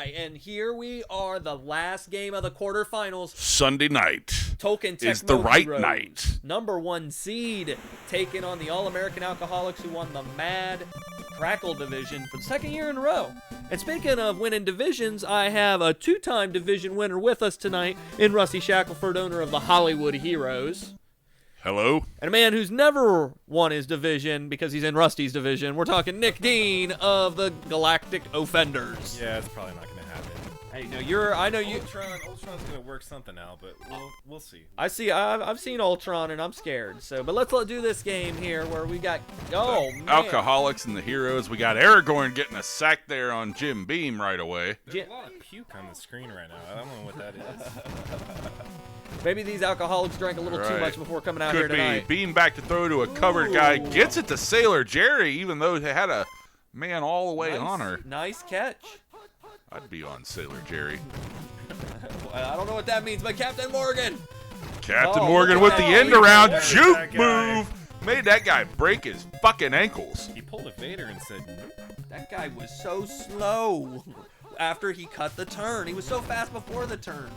right, and here we are, the last game of the quarterfinals. Sunday night Tolkien Tecmo is the right Heroes, night. #1 seed, taking on the All-American Alcoholics, who won the Mad Crackle division for the second year in a row. And speaking of winning divisions, I have a two-time division winner with us tonight in Rusty Shackelford, owner of the Hollywood Heroes. Hello? And a man who's never won his division because he's in Rusty's division. We're talking Nick Dean of the Galactic Offenders. Yeah, it's probably not going to happen. Hey, I know you. Ultron's going to work something out, but we'll see. I've seen Ultron and I'm scared. So, but let's do this game here where we got man. Alcoholics and the Heroes. We got Aragorn getting a sack there on Jim Beam right away. There's a lot of puke on the screen right now. I don't know what that is. Maybe these alcoholics drank a little too much before coming out here tonight. Could be. Beam back to throw to a covered guy. Gets it to Sailor Jerry, even though they had a man all the way on her. Nice catch. I'd be on Sailor Jerry. I don't know what that means, but Captain Morgan. Captain Morgan with the end around juke move. Made that guy break his fucking ankles. He pulled a Vader and said, nope. That guy was so slow after he cut the turn. He was so fast before the turn.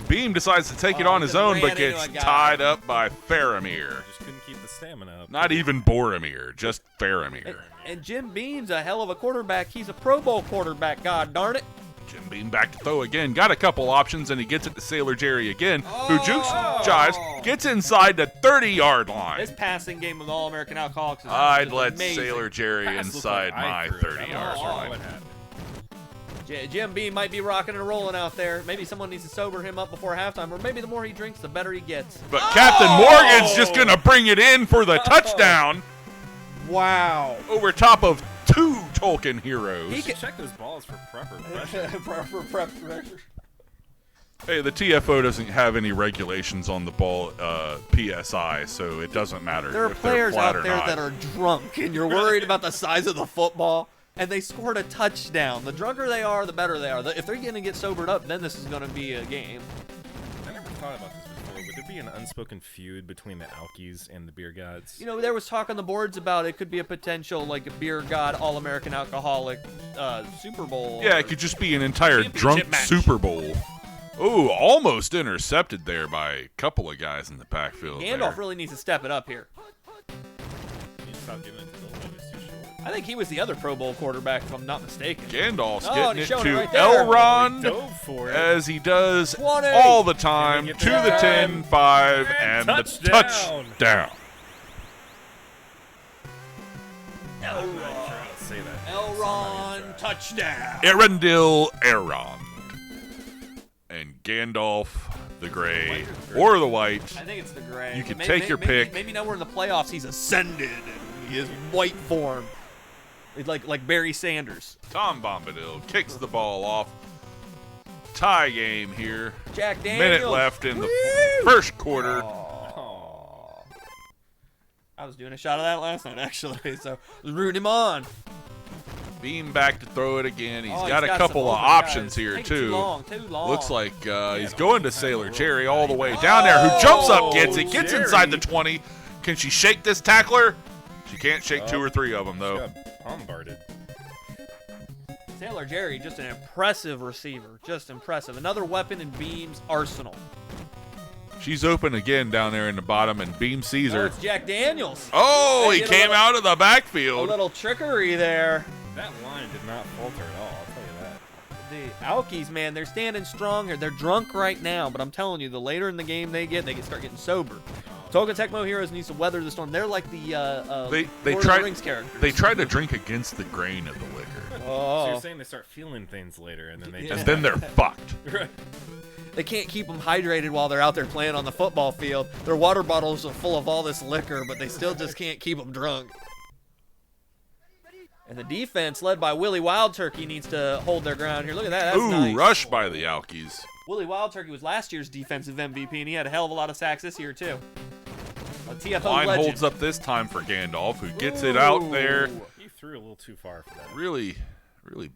Beam decides to take it on his own, but gets tied up by Faramir. Just couldn't keep the stamina up. Not even Boromir, just Faramir. And Jim Beam's a hell of a quarterback. He's a Pro Bowl quarterback, god darn it. Jim Beam back to throw again. Got a couple options, and he gets it to Sailor Jerry again, who jukes, jives, gets inside the 30-yard line. This passing game of the All-American Alcoholics is I'd let amazing. Sailor Jerry inside my 30-yard line. Jim Beam might be rocking and rolling out there. Maybe someone needs to sober him up before halftime, or maybe the more he drinks, the better he gets. But Captain Morgan's just going to bring it in for the touchdown. Wow. Over top of two Tolkien Heroes. He can check those balls for proper pressure. pressure. Hey, the TFO doesn't have any regulations on the ball PSI, so it doesn't matter. There are if players they're flat out there that are drunk, and you're worried about the size of the football. And they scored a touchdown. The drunker they are, the better they are. If they're going to get sobered up, then this is going to be a game. I never thought about this before. Would there be an unspoken feud between the Alkies and the Beer Gods? You know, there was talk on the boards about it could be a potential, like, a Beer God All-American Alcoholic Super Bowl. Yeah, it could just be an entire drunk match. Super Bowl. Ooh, almost intercepted there by a couple of guys in the backfield. Gandalf really needs to step it up here. You need to stop giving it to Bill. It's too short. I think he was the other Pro Bowl quarterback, if I'm not mistaken. Gandalf's Oh, getting he's it showing to it right there. Elrond, Dove for it. as he does 20. all the time, And to we get the the 10, 5, and the touchdown. touchdown. Elrond touchdown. Arundel Elrond. And Gandalf the Gray, or the White. I think it's the gray. You can But take your pick. Maybe now we're in the playoffs. He's ascended and he is white form. It's like Barry Sanders. Tom Bombadil kicks the ball off. Tie game here. Jack Daniels. Minute left in the first quarter. Aw. I was doing a shot of that last night, actually, so I was rooting him on. Beam back to throw it again. He's Oh, got a some couple of open options guys. here, Taking too. Too long. Looks like he's going to Sailor Jerry all the way down there, who jumps up, gets it, gets inside the 20. Can she shake this tackler? She can't shake two or three of them, though. Got bombarded. Sailor Jerry, just an impressive receiver. Just impressive. Another weapon in Beam's arsenal. She's open again down there in the bottom, and Beam sees Oh, her. it's Jack Daniels. Oh, They he did came out of the A backfield. little trickery there. That line did not falter at all, I'll tell you that. The Alkies, man, they're standing strong here. They're drunk right now, but I'm telling you, the later in the game they start getting sober. Tolkien Tecmo Heroes needs to weather the storm. They're like the They Lord of the Rings characters. They tried to drink against the grain of the liquor, So Oh, you're saying they start feeling things later, and then they and just... then they're fucked. Right. they can't keep them hydrated while they're out there playing on the football field. Their water bottles are full of all this liquor, but they still just can't keep them drunk. And the defense, led by Willie Wild Turkey, needs to hold their ground here. Look at that. That's Ooh, nice. rush by the Alkies. Willie Wild Turkey was last year's defensive MVP, and he had a hell of a lot of sacks this year, too. A TFO Line legend. holds up this time for Gandalf, who gets it out there. He threw a little too far for that. Really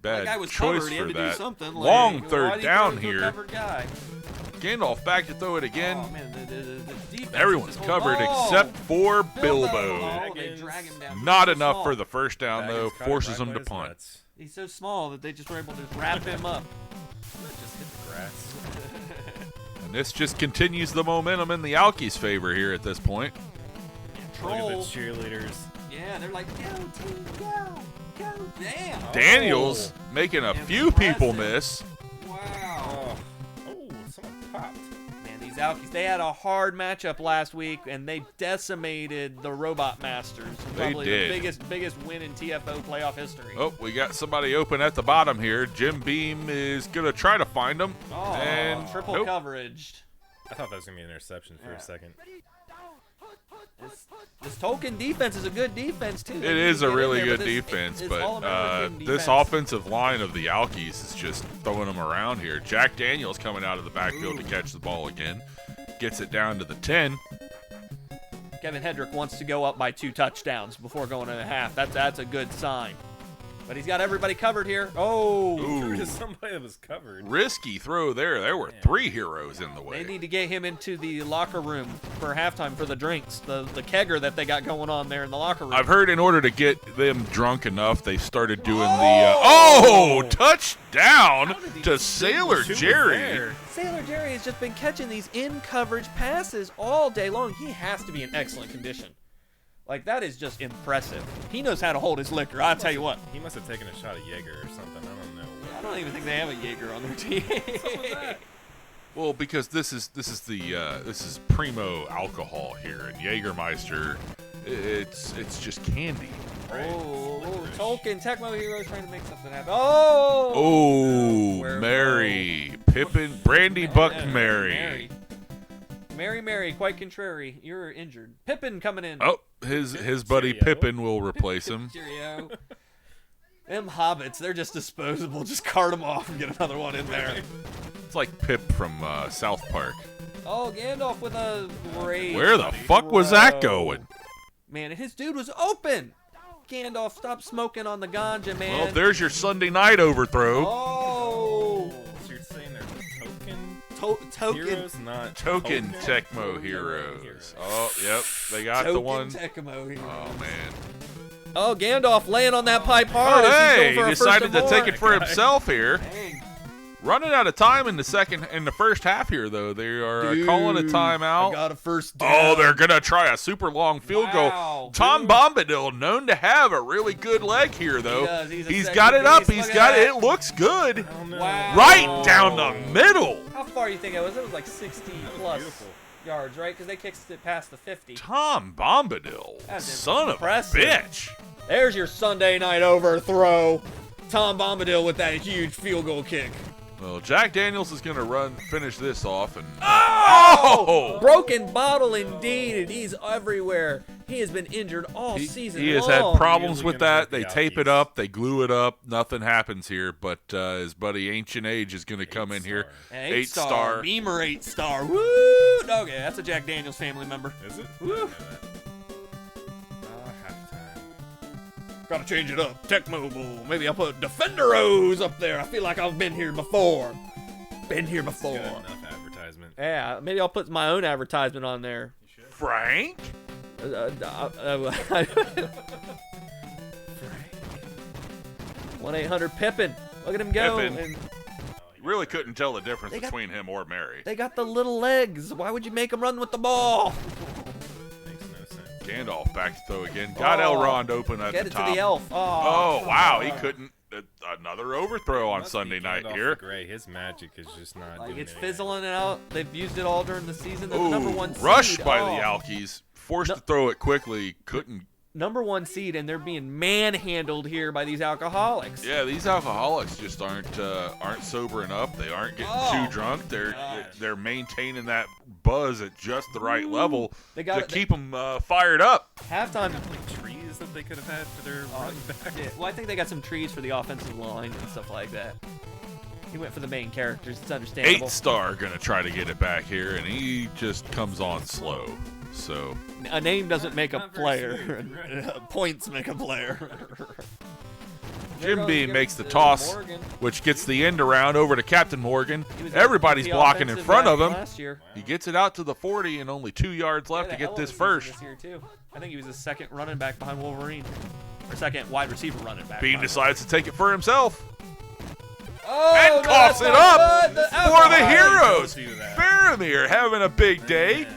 That guy bad was choice covered. He had for to do that. something. Long Why third did he down throw to a here. covered guy? Gandalf back to throw it again. Oh, man, the defense Everyone's is just covered holding- except for Bilbo. Bilbo. Oh, they drag him down. Not He's so enough small. for the first down, though. Baggins caught Forces right him by to his punt. nuts. He's so small that they just were able to just wrap him up. Just hit the grass. And this just continues the momentum in the Alkies' favor here at this point. Look at the Troll. cheerleaders. Yeah, they're like, go team, go, damn. Daniels making a few people miss. Wow. Oh, someone popped. Man, these Alkies, they had a hard matchup last week, and they decimated the Robot Masters. They Probably did. the biggest win in TFO playoff history. Oh, we got somebody open at the bottom here. Jim Beam is going to try to find him. Oh, and triple nope. coverage. I thought that was going to be an interception for a second. This Tolkien defense is a good defense, too. It is a really good defense, but this offensive line of the Alkies is just throwing them around here. Jack Daniels coming out of the backfield to catch the ball again. Gets it down to the 10. Kevin Hedrick wants to go up by 2 touchdowns before going in a half. That's a good sign. But he's got everybody covered here. Oh, Threw to somebody that was covered. Risky throw there. There were 3 heroes in the way. they need to get him into the locker room for halftime for the drinks, the kegger that they got going on there in the locker room. I've heard in order to get them drunk enough, they started doing the touchdown to Sailor Jerry. Sailor Jerry has just been catching these in-coverage passes all day long. He has to be in excellent condition. Like, that is just impressive. He knows how to hold his liquor, I'll tell you what. He must have taken a shot at Jaeger or something. I don't know. I don't even think they have a Jaeger on their team. Well, because this is primo alcohol here, and Jägermeister, it's just candy. Oh, Tolkien Tecmo Heroes trying to make something happen. Oh! Oh, Where Mary, Pippin, Brandy Buck Mary. Mary, quite contrary. You're injured. Pippin coming in. Oh, his buddy Cheerio. Pippin will replace him. Cheerio. Them hobbits, they're just disposable. Just cart them off and get another one in there. It's like Pip from South Park. Oh, Gandalf with a great. Where the fuck was that going? Man, and his dude was open. Gandalf, stop smoking on the ganja, man. Well, there's your Sunday night overthrow. Oh. So you're saying they're Token. heroes, not Token Tecmo Heroes. Oh, yep, they got the one. Tecmo Heroes. Oh, man. Oh, Gandalf laying on that pipe hard. Oh, as he's hey, going he for a decided to first take and it for more. himself here. Dang. Running out of time in the first half here, though. They are calling a Dude, timeout. I got a first down. Oh, they're going to try a super long field Wow, goal. Tom Bombadil, known to have a really good leg here, though. does. He's a He's sexy got it up. beast. He's Look at got it. that. It looks good. Oh, no. Wow. Right down the middle. How far do you think it was? It was like 60 plus beautiful. yards, right? Because they kicked it past the 50. Tom Bombadil, That's son impressive. of a bitch. There's your Sunday night overthrow. Tom Bombadil with that huge field goal kick. Well, Jack Daniels is going to finish this off, and oh! Broken bottle indeed, and he's everywhere. He has been injured all season He has long. had problems Usually with gonna that. hurt the They tape it Alkies. up, they glue it up, nothing happens here. But his buddy Ancient Age is going to come in here. An 8-star. Beamer 8-star. Woo! Okay, that's a Jack Daniels family member. Is it? Woo. I didn't know that. Halftime. Gotta change it up. Tecmo Bowl. Maybe I'll put Defenderos up there. I feel like I've been here before. Been here before. Good enough advertisement. Yeah, maybe I'll put my own advertisement on there. Frank? 1-800-Pippin. Look at him go. Pippin. And Really couldn't tell the difference They got- between him or Mary. they got the little legs. Why would you make them run with the ball? Makes no sense. Gandalf back to throw again. Got Oh. Elrond open at Get the it top. to the elf. Oh, wow. He couldn't. Another overthrow on Must be Sunday night Gandalf here. the Grey. His magic is just not Like doing it's anything. fizzling out. They've used it all during the season. They're the number Ooh, one seed. rushed by the Oh. Alkies. Forced No- to throw it quickly. Couldn't. Number one seed, and they're being manhandled here by these alcoholics. Yeah, these alcoholics just aren't sobering up. They aren't getting too drunk. They're maintaining that buzz at just the right level They got to it- keep them fired up. Halftime. Like trees that they could have had for their running back. Yeah, well, I think they got some trees for the offensive line and stuff like that. He went for the main characters. It's understandable. 8-star gonna try to get it back here, and he just comes on slow. So A name doesn't make a Not very player. smooth, Points make a player. Jim B makes the toss, Morgan. which gets the end around over to Captain Morgan. He was Everybody's the blocking in offensive front of back him. Last year. He gets it out to the 40 and only 2 yards left to He had a get hell this of a season first. This year too. I think he was the second running back behind Wolverine, or second wide receiver running back. Bean behind decides to take it for himself. Oh, and coughs it up for the heroes. do that. Faramir having a big day.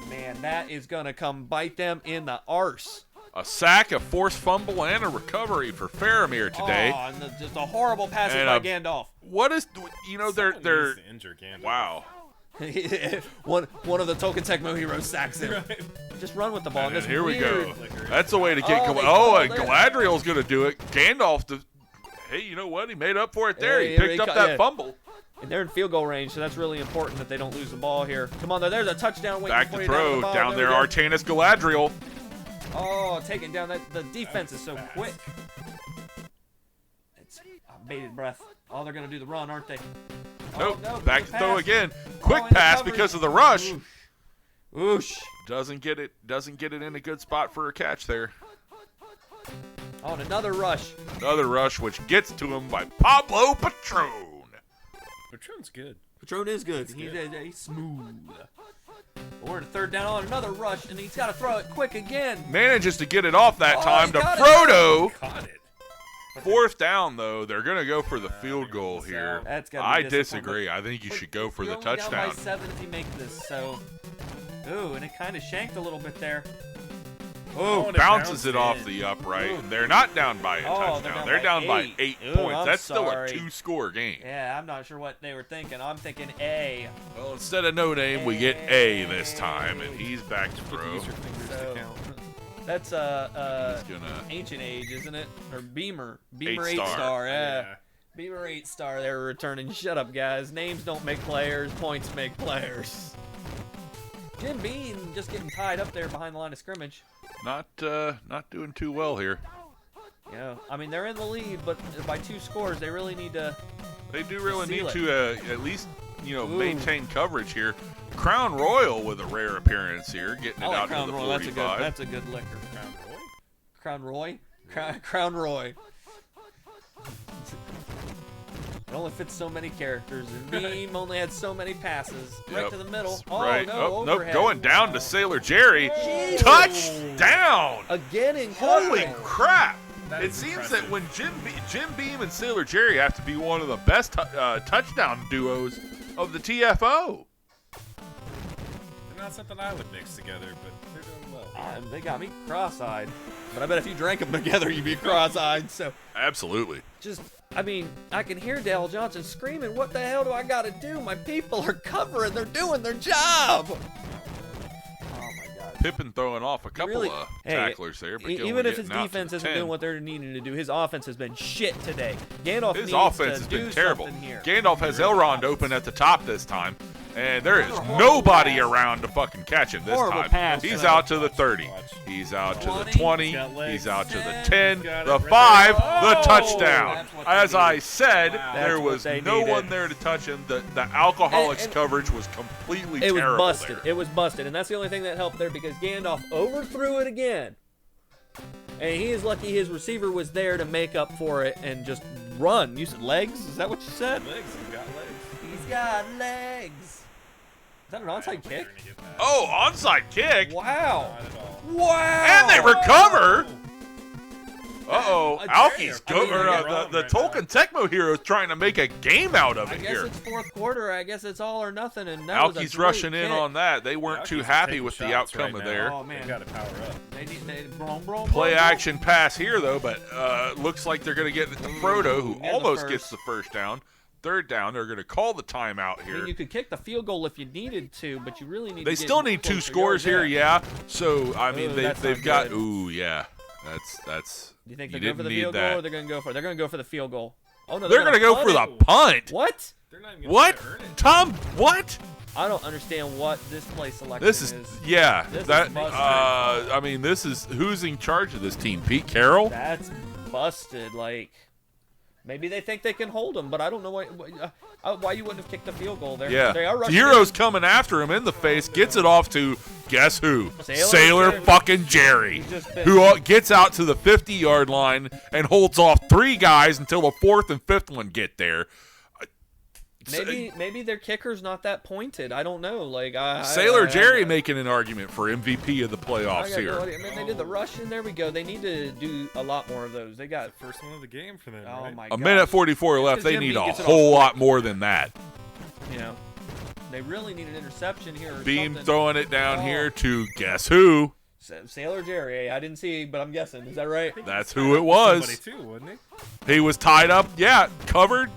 Man, that is going to come bite them in the arse. A sack, a forced fumble, and a recovery for Faramir today. Oh, and just a horrible passage And by Gandalf. What is, they're Needs to injure Gandalf. wow. one of the Tolkien Tecmo heroes sacks him. Just run with the ball. And This here we weird- go. That's the way to get. they And called it. Galadriel's going to do it. Gandalf, hey, you know what? He made up for it there. Yeah, He yeah, picked he up cut- that yeah. fumble. And they're in field goal range, so that's really important that they don't lose the ball here. Come on, there's a touchdown waiting Back for to you throw. the ball. Down there, we go. Artanis Galadriel. Oh, taking down that. The defense is so fast. quick. It's bated breath. Oh, they're going to do the run, aren't they? Nope. Oh, no, Back good to throw pass. again. Quick in the pass coverage. because of the rush. Oosh. Doesn't get it in a good spot for a catch there. Oh, and another rush. Another rush, which gets to him by Pablo Patron. Patron's good. Patron is good. He's smooth. We're in a third down on another rush, and he's got to throw it quick again. Manages to get it off that Oh, time he to got it. Frodo. Caught it. Fourth down, though. They're going to go for the field goal miss here. out. That's gotta be I disappointing. disagree. I think you should go for the You're only touchdown. down by 7 if you make this, so. Ooh, and it kind of shanked a little bit there. Oh, and it Bounces bounced it off in. the upright. And they're not down by a Oh, touchdown. they're They're down down by by 8. 8 Ooh, points. I'm That's still a sorry. 2-score game. Yeah, I'm not sure what they were thinking. I'm thinking A. Well, instead of no name, we get A this time, and he's back to Get to throw. use your fingers So- to count. That's He's gonna Ancient Age, isn't it? Or Beamer. 8-star. 8-star, yeah. Beamer 8-star they're returning. Shut up, guys. Names don't make players. Points make players. Jim Beam just getting tied up there behind the line of scrimmage. not doing too well here. You know, I mean, they're in the lead, but by 2 scores, they really need to. They do really Seal need it. to at least Ooh. maintain coverage here. Crown Royal with a rare appearance here, getting it I like out Crown to the Roy. 45. That's a good liquor. Crown Roy? Crown Roy? Crown Roy. It only fits so many characters, and Beam only had so many passes. Right Yep. to the middle. Oh, Right. no, Nope. overhead. Going down to Sailor Jerry. Jesus. Touchdown! Again in Holy coverage. crap! That It is seems impressive. that when Jim Beam and Sailor Jerry have to be one of the best touchdown duos of the TFO. They're not something I would mix together, but they're doing well. They got me cross-eyed. But I bet if you drank them together, you'd be cross-eyed. So Absolutely. just, I mean, I can hear Dale Johnson screaming, "What the hell do I got to do? My people are covering. They're doing their job." Oh my God. Pippin throwing off a couple Really- of Hey, tacklers there, but Gillen even if his getting out to defense the isn't 10. doing what they're needing to do, his offense has been shit today. Gandalf His needs offense to has been do terrible. something here. Gandalf has Elrond open at the top this time, and there is nobody around to fucking catch him this Horrible time. pass. He's out to the 30. He's out to the 20. He's got legs. He's out to the He's 10. got The it right 5. there. The Oh, touchdown. that's what they As I needed. said, Wow. there That's what was they no needed. one there to touch him. The alcoholics And- coverage was completely It was terrible busted. there. It was busted, and that's the only thing that helped there because Gandalf overthrew it again. And he is lucky his receiver was there to make up for it and just run. You said legs? Is that what you said? Legs, he's got legs. He's got legs. Is that an onside I kick? don't think they're gonna get that. Oh, onside kick. Wow. Not at all. Wow. And they recover. Uh-oh. A Alkies, I mean, they're the right Tolkien Tecmo heroes trying to make a game out of I it guess here. it's fourth quarter. I guess it's all or nothing. And that was a Alkies great rushing in kick. on that. They weren't Alkies too are happy taking with the shots outcome right of now. there. Oh They man. got to power up. They brom, brom, Play brom, action pass here, though, but looks like they're going to get it to Frodo, who Get the almost first. gets the first down. Third down, they're going to call the timeout I here. mean, you could kick the field goal if you needed to, but you really need. They to get still need 2 closer scores yards. here, yeah. So, I mean, Ooh, that's they've not got, good. ooh, yeah. That's. Do you think You they're going for didn't the need field goal, that. or they're going to go for? They're going to go for the field goal. Oh no, They're going to go for punt the it. punt. What? They're not even gonna What? try to earn it. Tom, what? I don't understand what this play selection This is, yeah. This is That, busted. I mean, this is, who's in charge of this team? Pete Carroll? That's busted. Like, maybe they think they can hold him, but I don't know why you wouldn't have kicked the field goal there. Yeah. They are The rushing hero's in. coming after him in the face, gets it off to, guess who? Sailor Jerry. fucking Jerry, He's just been- who gets out to the 50-yard line and holds off 3 guys until the 4th and 5th one get there. Maybe their kicker's not that pointed. I don't know. Like Sailor Jerry making an argument for MVP of the playoffs here. I mean, they did the rush, and there we go. They need to do a lot more of those. They got the first one of the game for them. Oh right? my A God. minute 44 left. They Jim need Beam a gets it whole off lot quick. more than that. You know, they really need an interception here. Or Beam something. throwing it down here to guess who? Sailor Jerry. I didn't see, but I'm guessing. Is that right? That's who it was. Somebody too, wasn't he? He was tied up. Yeah, covered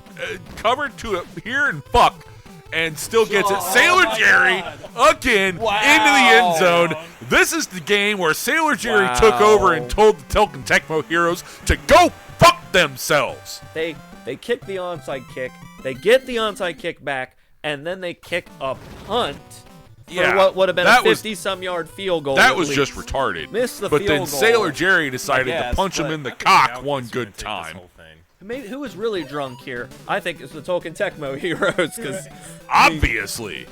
to here and fuck. And still gets it. Sailor my Jerry God. again into the Wow. end zone. This is the game where Sailor Jerry took over and told the Tolkien Tecmo heroes to go fuck themselves. They kick the onside kick. They get the onside kick back, and then they kick a punt for what would have been a 50-some yard field goal. That at was least. just retarded. Missed the but field then goal. Sailor Jerry decided I to guess, punch him but in the I think cock the Alkies one are gonna good take this time. whole thing. Maybe who was really drunk here? I think it's the Tolkien Tecmo heroes, because Obviously.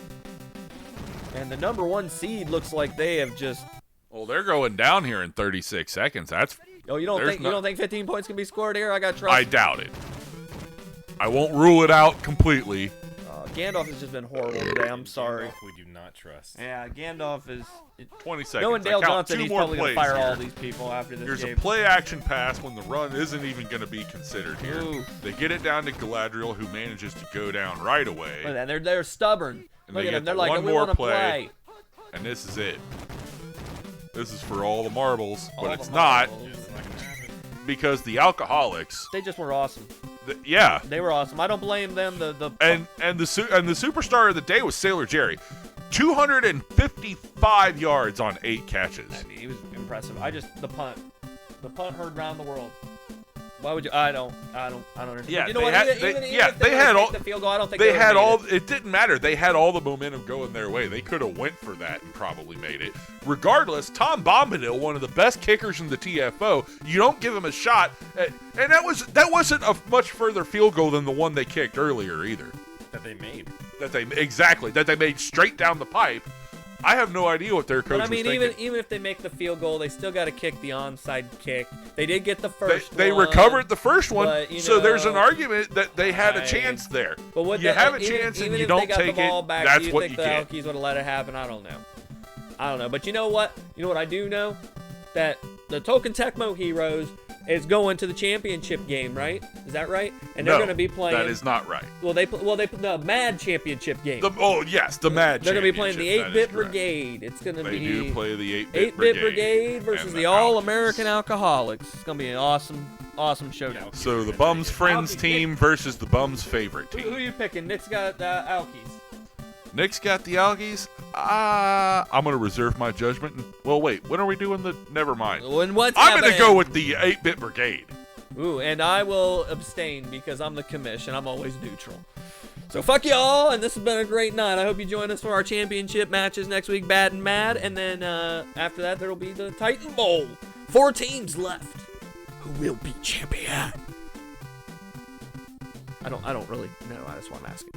and the number 1 seed looks like they have just. Well, they're going down here in 36 seconds. That's Oh, you don't There's think no- you don't think 15 points can be scored here? I got trust. I doubt it. I won't rule it out completely. Gandalf has just been horrible today. I'm sorry. We do not trust. Yeah, Gandalf is. 20 seconds. Knowing Dale I count Johnson, 2 he's more probably going plays to fire here. all these people after this Here's game. a play action pass when the run isn't even going to be considered here. Ooh. They get it down to Galadriel, who manages to go down right away. Look at that. They're stubborn. And Look they at get them. They're the like, one we more want to play. play. And this is it. This is for all the marbles, but All it's the not marbles. It's not gonna happen. because the alcoholics. They just were awesome. Yeah, They were awesome. I don't blame them. The and the superstar of the day was Sailor Jerry, 255 yards on 8 catches. I mean, he was impressive. The punt heard round the world. Why would you? I don't understand. Yeah, you know they what? had- Even they- if yeah, they they would've had kicked all- the field goal. I don't think They would've had made all. it. It didn't matter. They had all the momentum going their way. They could have went for that and probably made it. Regardless, Tom Bombadil, one of the best kickers in the TFO, you don't give him a shot, and that wasn't a much further field goal than the one they kicked earlier either. That they made. That they made straight down the pipe. I have no idea what their coach But I mean, was thinking. even if they make the field goal, they still got to kick the onside kick. They did get the first. They one, recovered the first one, but, you so there's an know, argument that they had a I- chance there. But what you the- have a even- chance and even you if don't they got take the ball it. back, That's do you what think you the get. Alkies would have let it happen? I don't know. But you know what? You know what I do know? That the Tolkien Tecmo heroes is going to the championship game, right? Is that right? And they're No, going to be playing. That is not right. They the Mad Championship game. The Mad. They're going to be playing the Championship, that is 8-Bit correct. Brigade. It's going to They be do play the 8-Bit 8-Bit Brigade versus and the Alkies. All-American Alcoholics. It's going to be an awesome showdown. So the Bums Friends Alkies. team versus the Bums Favorite Who team. you picking? Nick's got Alkies. Nick's got the Alkies. I'm going to reserve my judgment. Well, wait. When are we doing the... Never mind. And what's I'm going to go happening? with the 8-Bit Brigade. Ooh, and I will abstain because I'm the commission. I'm always neutral. So fuck y'all, and this has been a great night. I hope you join us for our championship matches next week, Bad and Mad, and then after that there will be the Titan Bowl. 4 teams left. Who will be champion? I don't really know. That's why I'm asking.